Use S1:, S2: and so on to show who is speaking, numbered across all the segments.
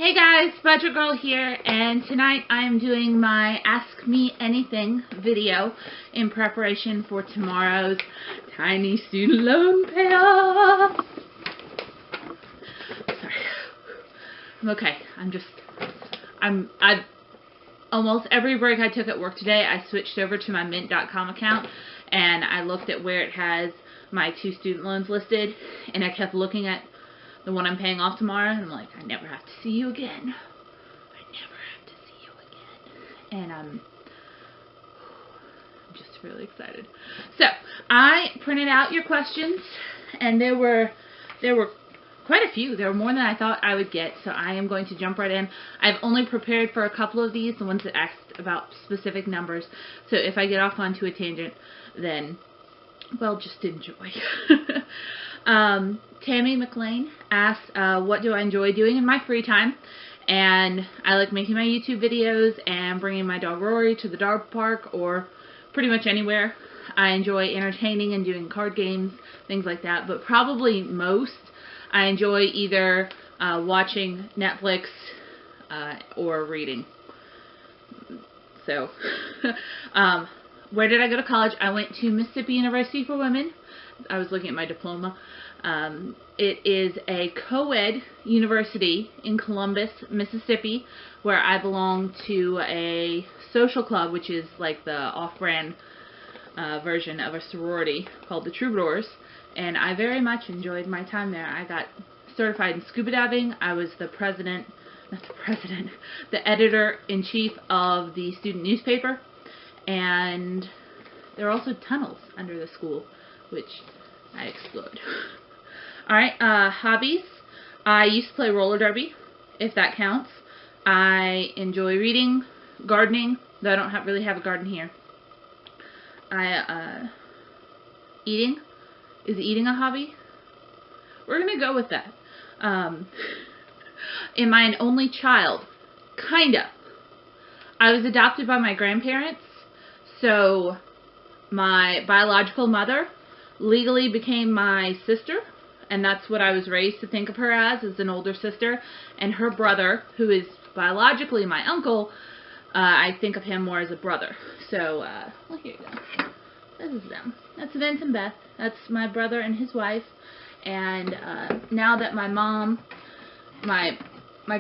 S1: Hey guys, Budget Girl here, and tonight I am doing my Ask Me Anything video in preparation for tomorrow's tiny student loan payoff. Sorry. I'm okay. I've almost every break I took at work today, I switched over to my mint.com account, and I looked at where it has my 2 student loans listed, and I kept looking at the one I'm paying off tomorrow, and I'm like, I never have to see you again. I never have to see you again. And I'm just really excited. So, I printed out your questions, and there were quite a few. There were more than I thought I would get, so I am going to jump right in. I've only prepared for a couple of these, the ones that asked about specific numbers. So if I get off onto a tangent, then, well, just enjoy. Tammy McLean asks, what do I enjoy doing in my free time? And I like making my YouTube videos and bringing my dog Rory to the dog park or pretty much anywhere. I enjoy entertaining and doing card games, things like that. But probably most, I enjoy either watching Netflix or reading. So, where did I go to college? I went to Mississippi University for Women. I was looking at my diploma. It is a co-ed university in Columbus, Mississippi, where I belong to a social club, which is like the off-brand version of a sorority called the Troubadours, and I very much enjoyed my time there. I got certified in scuba diving. I was the editor-in-chief of the student newspaper, and there are also tunnels under the school, which I explored. Alright, hobbies. I used to play roller derby, if that counts. I enjoy reading, gardening, though I don't really have a garden here. Eating. Is eating a hobby? We're going to go with that. Am I an only child? Kinda. I was adopted by my grandparents, so my biological mother legally became my sister, and that's what I was raised to think of her as an older sister, and her brother, who is biologically my uncle, I think of him more as a brother. So, well, here you go. This is them. That's Vince and Beth. That's my brother and his wife, and now that my mom, my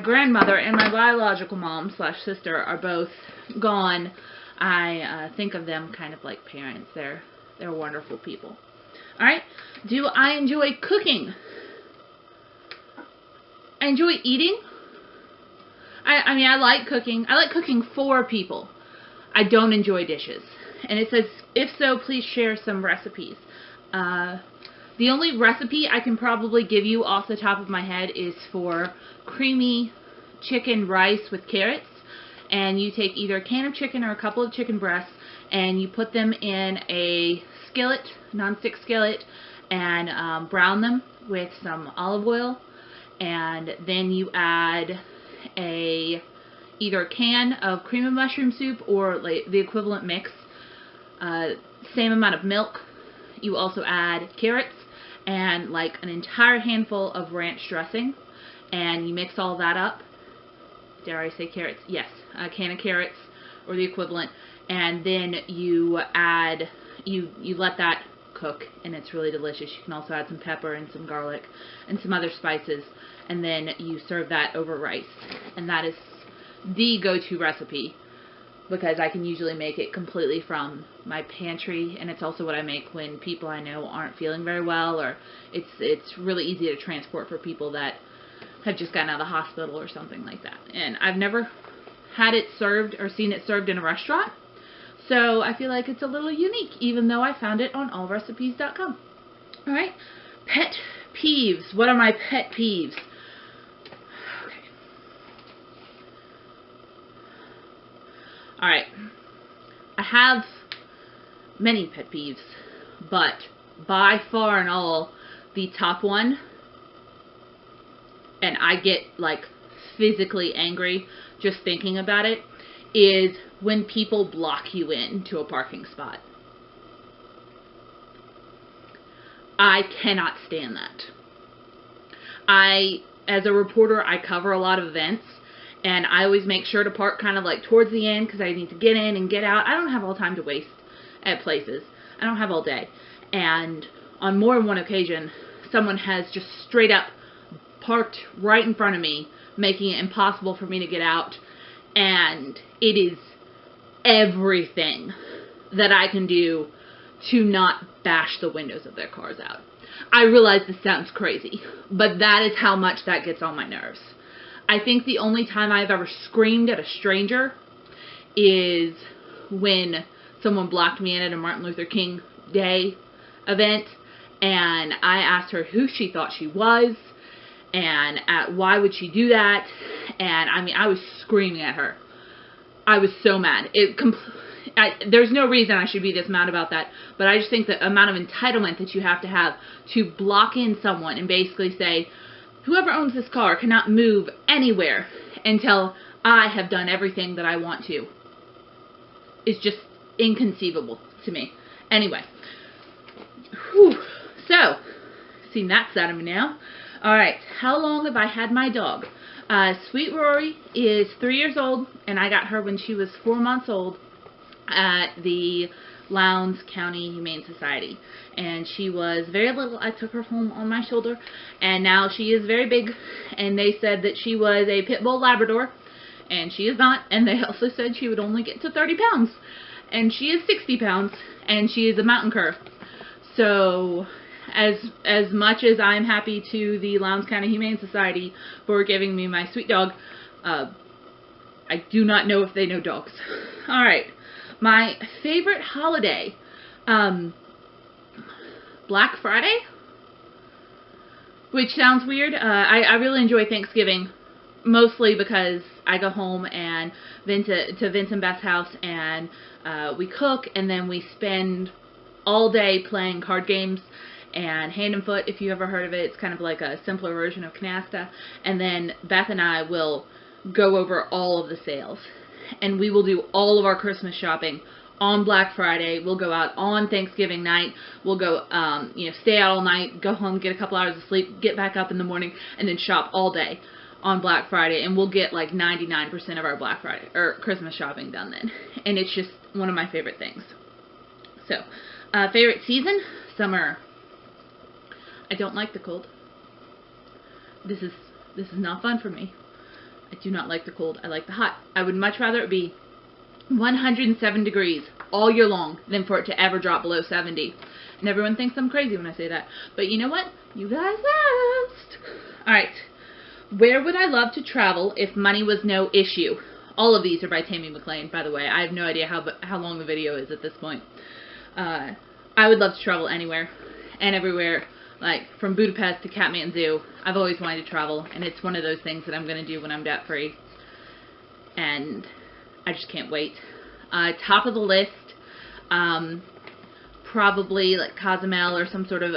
S1: grandmother, and my biological mom / sister are both gone, I think of them kind of like parents. They're wonderful people. Alright, do I enjoy cooking? I enjoy eating. I mean, I like cooking. I like cooking for people. I don't enjoy dishes. And it says, if so, please share some recipes. The only recipe I can probably give you off the top of my head is for creamy chicken rice with carrots. And you take either a can of chicken or a couple of chicken breasts, and you put them in a skillet, non-stick skillet, and brown them with some olive oil, and then you add either a can of cream of mushroom soup or like the equivalent mix, same amount of milk. You also add carrots and like an entire handful of ranch dressing, and you mix all that up. Dare I say carrots? Yes, a can of carrots or the equivalent, and then you add, you let that cook, and it's really delicious. You can also add some pepper and some garlic and some other spices, and then you serve that over rice, and that is the go-to recipe because I can usually make it completely from my pantry, and it's also what I make when people I know aren't feeling very well, or it's really easy to transport for people that have just gotten out of the hospital or something like that. And I've never had it served or seen it served in a restaurant, so I feel like it's a little unique, even though I found it on allrecipes.com. Alright, pet peeves. What are my pet peeves? Okay. Alright, I have many pet peeves, but by far and all, the top one, and I get like physically angry just thinking about it, is when people block you in to a parking spot. I cannot stand that. I as a reporter, I cover a lot of events, and I always make sure to park kind of like towards the end because I need to get in and get out. I don't have all time to waste at places. I don't have all day. And on more than one occasion, someone has just straight up parked right in front of me, making it impossible for me to get out. And it is everything that I can do to not bash the windows of their cars out. I realize this sounds crazy, but that is how much that gets on my nerves. I think the only time I've ever screamed at a stranger is when someone blocked me in at a Martin Luther King Day event, and I asked her who she thought she was, and why would she do that, and I mean, I was screaming at her. I was so mad. There's no reason I should be this mad about that, but I just think the amount of entitlement that you have to block in someone and basically say, whoever owns this car cannot move anywhere until I have done everything that I want to, is just inconceivable to me. Anyway, whew. So, seen that side of me now. Alright, how long have I had my dog? Sweet Rory is 3 years old, and I got her when she was 4 months old at the Lowndes County Humane Society. And she was very little. I took her home on my shoulder, and now she is very big, and they said that she was a pit bull Labrador, and she is not, and they also said she would only get to 30 pounds, and she is 60 pounds, and she is a mountain cur. So, as much as I'm happy to the Lowndes County Humane Society for giving me my sweet dog, I do not know if they know dogs. Alright, my favorite holiday, Black Friday, which sounds weird. I really enjoy Thanksgiving, mostly because I go home and to Vince and Beth's house, and we cook, and then we spend all day playing card games and hand and foot, if you ever heard of it. It's kind of like a simpler version of canasta. And then Beth and I will go over all of the sales, and we will do all of our Christmas shopping on Black Friday. We'll go out on Thanksgiving night. We'll go, stay out all night, go home, get a couple hours of sleep, get back up in the morning, and then shop all day on Black Friday. And we'll get like 99% of our Black Friday or Christmas shopping done then. And it's just one of my favorite things. So, favorite season? Summer. I don't like the cold. This is not fun for me. I do not like the cold. I like the hot. I would much rather it be 107 degrees all year long than for it to ever drop below 70. And everyone thinks I'm crazy when I say that. But you know what? You guys asked. Alright. Where would I love to travel if money was no issue? All of these are by Tammy McLean, by the way. I have no idea how long the video is at this point. I would love to travel anywhere and everywhere. Like, from Budapest to Kathmandu. I've always wanted to travel, and it's one of those things that I'm going to do when I'm debt-free. And I just can't wait. Top of the list, probably like Cozumel or some sort of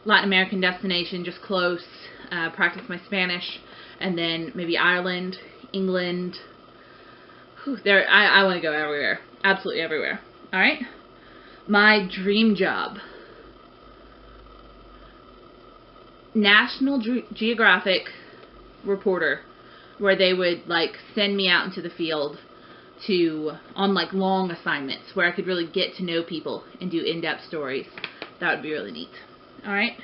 S1: Latin American destination, just close. Practice my Spanish. And then maybe Ireland, England. Whew, I want to go everywhere. Absolutely everywhere. Alright? My dream job. National Geographic reporter, where they would like send me out into the field on like long assignments where I could really get to know people and do in-depth stories. That would be really neat. Alright.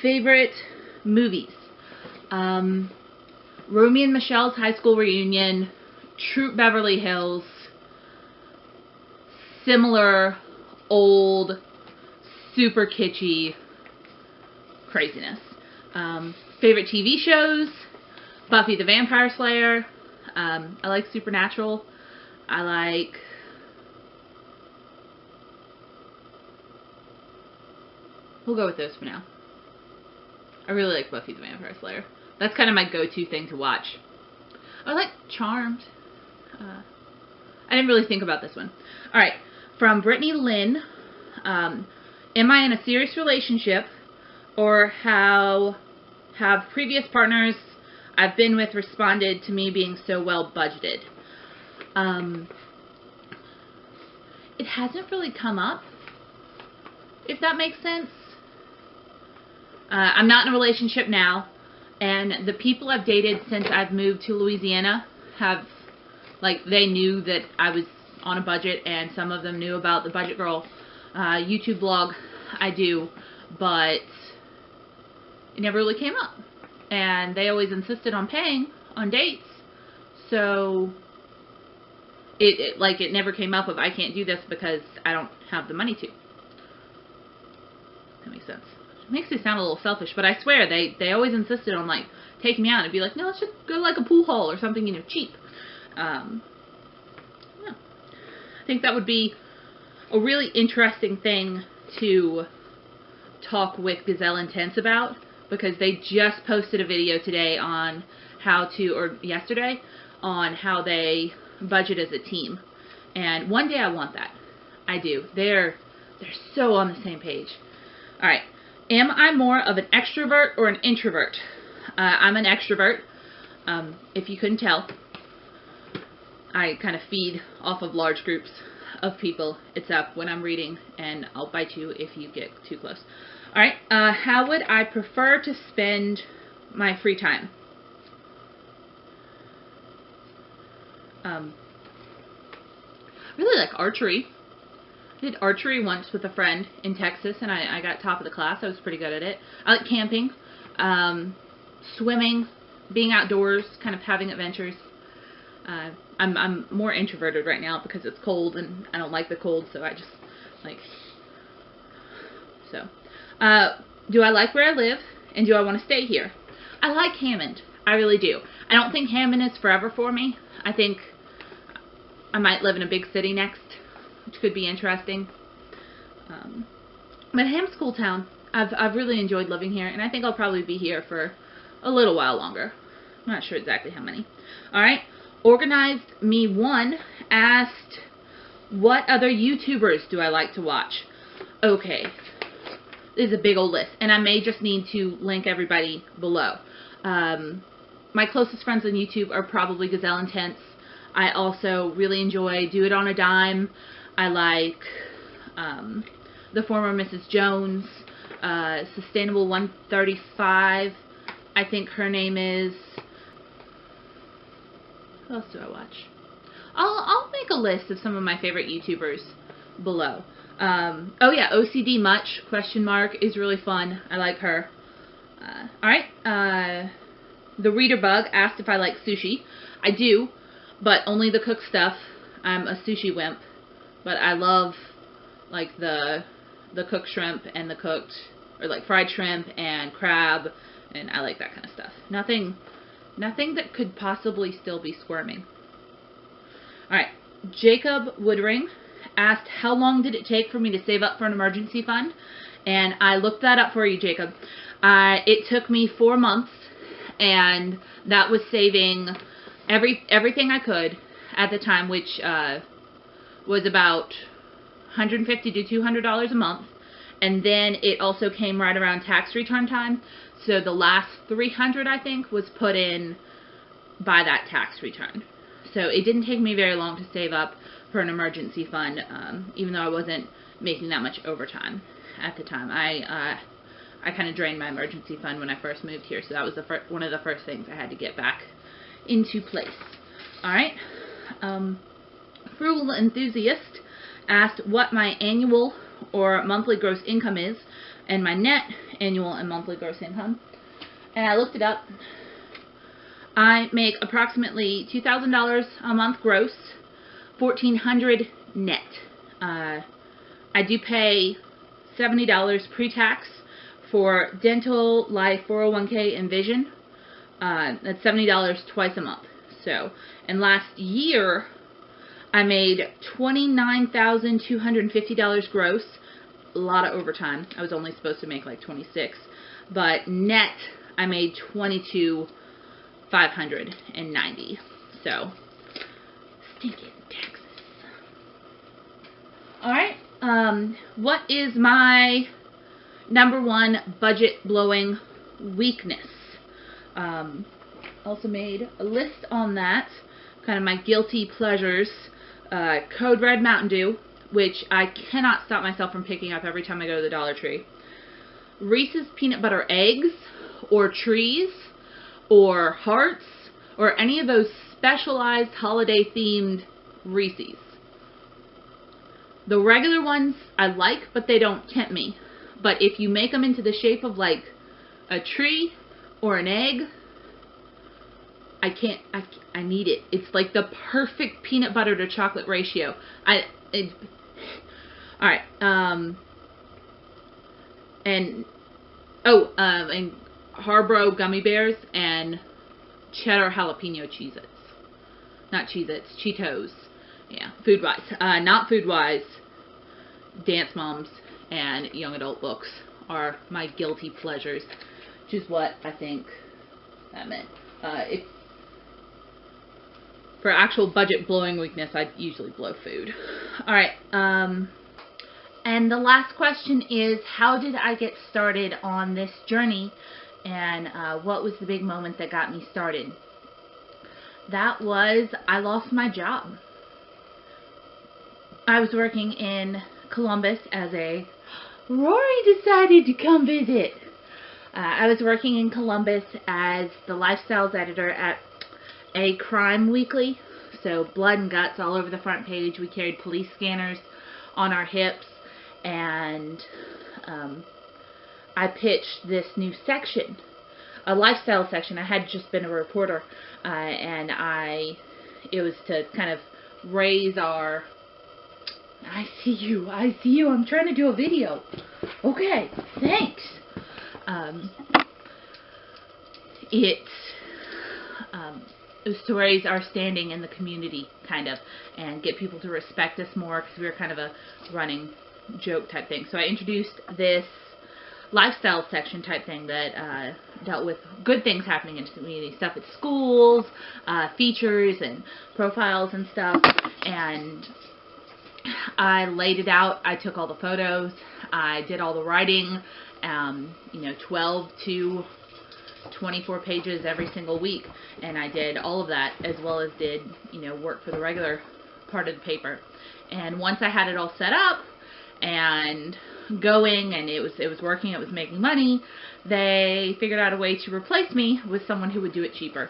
S1: Favorite movies. Romy and Michelle's High School Reunion, Troop Beverly Hills, similar, old, super kitschy craziness. Favorite TV shows, Buffy the Vampire Slayer. I like Supernatural. We'll go with those for now. I really like Buffy the Vampire Slayer. That's kind of my go-to thing to watch. I like Charmed. I didn't really think about this one. Alright, from Brittany Lynn. Am I in a serious relationship? Or how have previous partners I've been with responded to me being so well budgeted? It hasn't really come up, if that makes sense. I'm not in a relationship now, And the people I've dated since I've moved to Louisiana have, like, they knew that I was on a budget, and some of them knew about the Budget Girl YouTube blog I do, but it never really came up. And they always insisted on paying on dates, so it never came up of I can't do this because I don't have the money to. That makes sense. It makes me sound a little selfish, but I swear they always insisted on like taking me out and be like, no, let's just go to like a pool hall or something, you know, cheap. Yeah. I think that would be a really interesting thing to talk with Gazelle Intense about, because they just posted a video today on how to, or yesterday, on how they budget as a team. And one day I want that. I do. They're so on the same page. Alright. Am I more of an extrovert or an introvert? I'm an extrovert. If you couldn't tell, I kind of feed off of large groups of people, except when I'm reading, and I'll bite you if you get too close. Alright, how would I prefer to spend my free time? Really like archery. I did archery once with a friend in Texas, and I got top of the class. I was pretty good at it. I like camping, swimming, being outdoors, kind of having adventures. I'm more introverted right now because it's cold, and I don't like the cold, so I just, like, so. Do I like where I live, and do I want to stay here? I like Hammond. I really do. I don't think Hammond is forever for me. I think I might live in a big city next, which could be interesting. But Ham's a cool town. I've really enjoyed living here, and I think I'll probably be here for a little while longer. I'm not sure exactly how many. Alright. Organized Me 1 asked, what other YouTubers do I like to watch? Okay. This is a big old list, and I may just need to link everybody below. My closest friends on YouTube are probably Gazelle Intense. I also really enjoy Do It on a Dime. I like the former Mrs. Jones, Sustainable 135, I think her name is. Who else do I watch? I'll make a list of some of my favorite YouTubers below. Oh yeah, OCD Much, question mark, is really fun. I like her. Alright, the Reader Bug asked if I like sushi. I do, but only the cooked stuff. I'm a sushi wimp, but I love like the cooked shrimp and the cooked, or like fried shrimp and crab, and I like that kind of stuff. Nothing that could possibly still be squirming. Alright, Jacob Woodring asked, how long did it take for me to save up for an emergency fund? And I looked that up for you, Jacob. It took me 4 months, and that was saving everything I could at the time, which was about $150 to $200 a month. And then it also came right around tax return time. So the last $300, I think, was put in by that tax return. So it didn't take me very long to save up for an emergency fund, even though I wasn't making that much overtime at the time. I kind of drained my emergency fund when I first moved here, so that was one of the first things I had to get back into place. Alright. Frugal Enthusiast asked what my annual or monthly gross income is, and my net annual and monthly gross income. And I looked it up. I make approximately $2,000 a month gross, $1,400 net. I do pay $70 pre-tax for dental, life, 401k, and vision. That's $70 twice a month. So, and last year, I made $29,250 gross. A lot of overtime. I was only supposed to make like 26, but net I made $22,590. So, stinking taxes. All right. What is my #1 budget blowing weakness? Also made a list on that. Kind of my guilty pleasures. Code Red Mountain Dew, which I cannot stop myself from picking up every time I go to the Dollar Tree. Reese's Peanut Butter Eggs, or Trees. or Hearts or any of those specialized holiday themed Reese's. The regular ones I like, but they don't tempt me. But if you make them into the shape of like a tree or an egg, I need it. It's like the perfect peanut butter to chocolate ratio. Alright, and Haribo gummy bears and cheddar jalapeno Cheez-Its. Not Cheez-Its, Cheetos. Yeah, food-wise. Not food-wise, Dance Moms and young adult books are my guilty pleasures, which is what I think that meant. For actual budget blowing weakness, I usually blow food. Alright, and the last question is, how did I get started on this journey, and what was the big moment that got me started? That was, I lost my job. I was working in Columbus as a... Rory decided to come visit. I was working in Columbus as the lifestyles editor at a crime weekly. So blood and guts all over the front page. We carried police scanners on our hips. And I pitched this new section, a lifestyle section. I had just been a reporter. And it was to kind of raise our... I see you, I'm trying to do a video. Okay, thanks. It was to raise our standing in the community, kind of, and get people to respect us more, because we were kind of a running joke type thing. So I introduced this lifestyle section type thing that dealt with good things happening in the community, stuff at schools, features and profiles and stuff, and I laid it out. I took all the photos. I did all the writing, 12 to 24 pages every single week, and I did all of that, as well as did, work for the regular part of the paper. And once I had it all set up and going, and it was working, it was making money, they figured out a way to replace me with someone who would do it cheaper,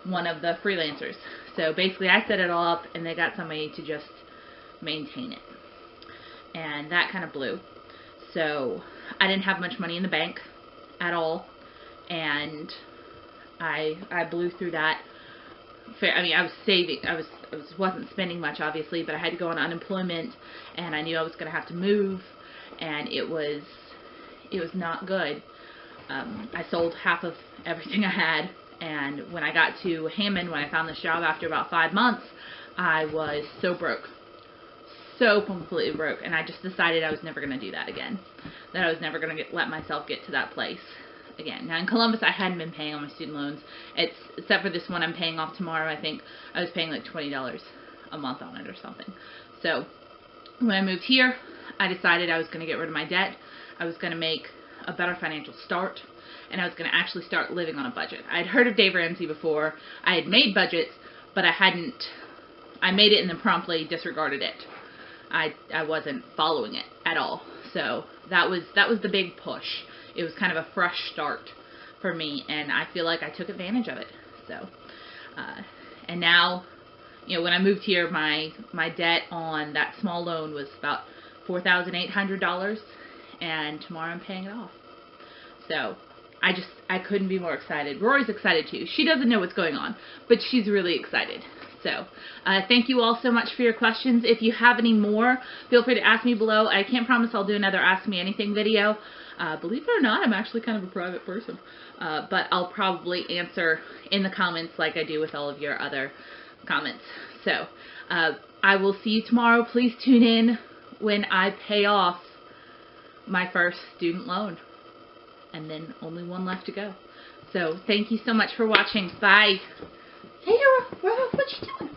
S1: one of the freelancers. So basically I set it all up, and they got somebody to just maintain it, and that kind of blew. So I didn't have much money in the bank at all, and I blew through that. I mean, I was saving, wasn't spending much, obviously, but I had to go on unemployment, and I knew I was going to have to move, and it was not good. I sold half of everything I had, and when I got to Hammond, when I found this job after about 5 months, I was so broke. So completely broke, and I just decided I was never going to do that again. That I was never going to let myself get to that place again. Now in Columbus, I hadn't been paying all my student loans, except for this one I'm paying off tomorrow. I think I was paying like $20 a month on it or something. So when I moved here, I decided I was going to get rid of my debt. I was going to make a better financial start, and I was going to actually start living on a budget. I'd heard of Dave Ramsey before. I had made budgets, but I made it and then promptly disregarded it. I wasn't following it at all. So that was the big push. It was kind of a fresh start for me, and I feel like I took advantage of it. So, and now, when I moved here, my debt on that small loan was about $4,800, and tomorrow I'm paying it off. So I couldn't be more excited. Rory's excited too. She doesn't know what's going on, but she's really excited. So, thank you all so much for your questions. If you have any more, feel free to ask me below. I can't promise I'll do another Ask Me Anything video. Believe it or not, I'm actually kind of a private person. But I'll probably answer in the comments like I do with all of your other comments. So, I will see you tomorrow. Please tune in when I pay off my first student loan. And then only one left to go. So, thank you so much for watching. Bye. Hey, what you doing?